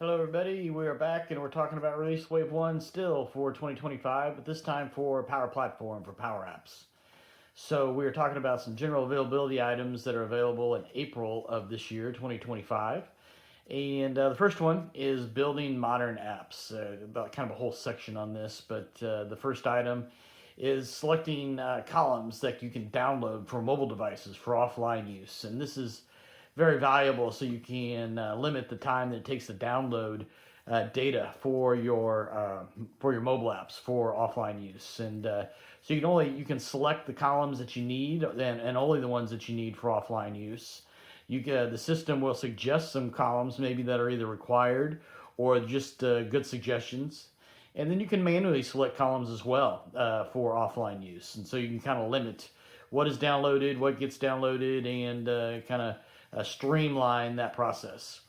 Hello everybody, we are back and we're talking about Release Wave 1 still for 2025, but this time for Power Platform for Power Apps. So we are talking about some general availability items that are available in April of this year, 2025. And the first one is building modern apps. About kind of a whole section on this, but the first item is selecting columns that you can download for mobile devices for offline use. And this is very valuable so you can limit the time that it takes to download data for your mobile apps for offline use. And so you can select the columns that you need and only the ones that you need for offline use. The system will suggest some columns maybe that are either required or just good suggestions. And then you can manually select columns as well for offline use. And so you can kind of limit what is downloaded, what gets downloaded, and kind of streamline that process.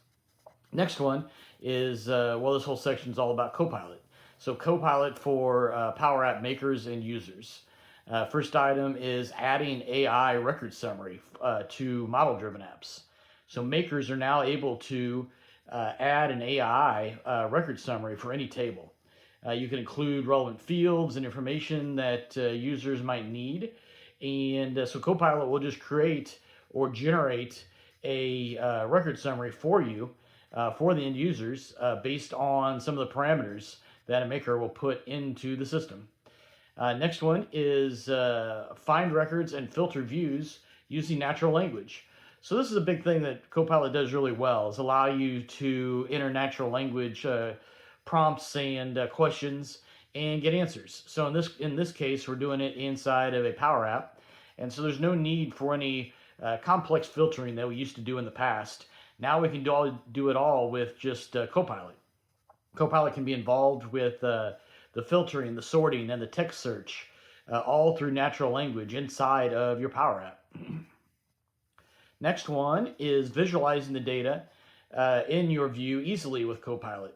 Next one is, this whole section is all about Copilot. So Copilot for Power App makers and users. First item is adding AI record summary to model-driven apps. So makers are now able to add an AI record summary for any table. You can include relevant fields and information that users might need. And so Copilot will just create or generate a record summary for you, for the end users, based on some of the parameters that a maker will put into the system. Next one is find records and filter views using natural language. So this is a big thing that Copilot does really well, is allow you to enter natural language prompts and questions and get answers. So in this case, we're doing it inside of a Power App, and so there's no need for any complex filtering that we used to do in the past. Now we can do it all with just Copilot. Copilot can be involved with the filtering, the sorting, and the text search, all through natural language inside of your Power App. Next one is visualizing the data in your view easily with Copilot.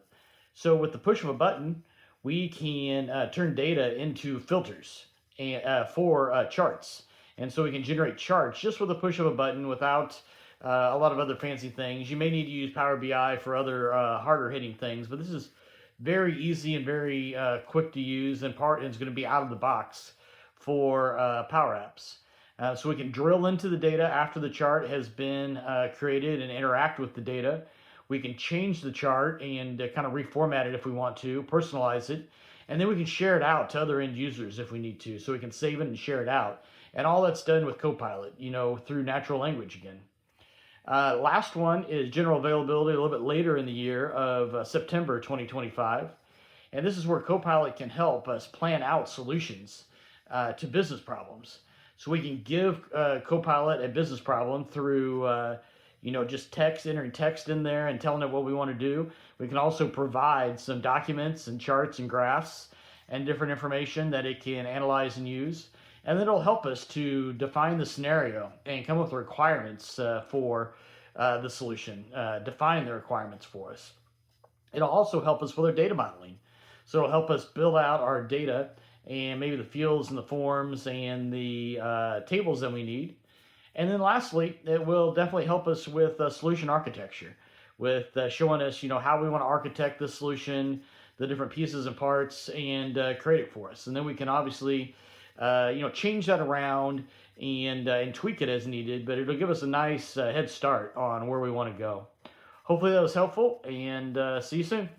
So with the push of a button, we can turn data into filters for charts. And so we can generate charts just with a push of a button without a lot of other fancy things. You may need to use Power BI for other harder hitting things, but this is very easy and very quick to use, and it's going to be out of the box for Power Apps. So we can drill into the data after the chart has been created and interact with the data. We can change the chart and kind of reformat it if we want to, personalize it, and then we can share it out to other end users if we need to. So we can save it and share it out. And all that's done with Copilot, through natural language again. Last one is general availability a little bit later in the year of September 2025. And this is where Copilot can help us plan out solutions to business problems. So we can give Copilot a business problem through just entering text in there and telling it what we want to do. We can also provide some documents and charts and graphs and different information that it can analyze and use. And then it'll help us to define the scenario and come up with requirements for the solution, define the requirements for us. It'll also help us with our data modeling. So it'll help us build out our data and maybe the fields and the forms and the tables that we need. And then lastly, it will definitely help us with solution architecture, with showing us, how we want to architect the solution, the different pieces and parts, and create it for us. And then we can obviously change that around and tweak it as needed, but it'll give us a nice head start on where we want to go. Hopefully that was helpful, and see you soon.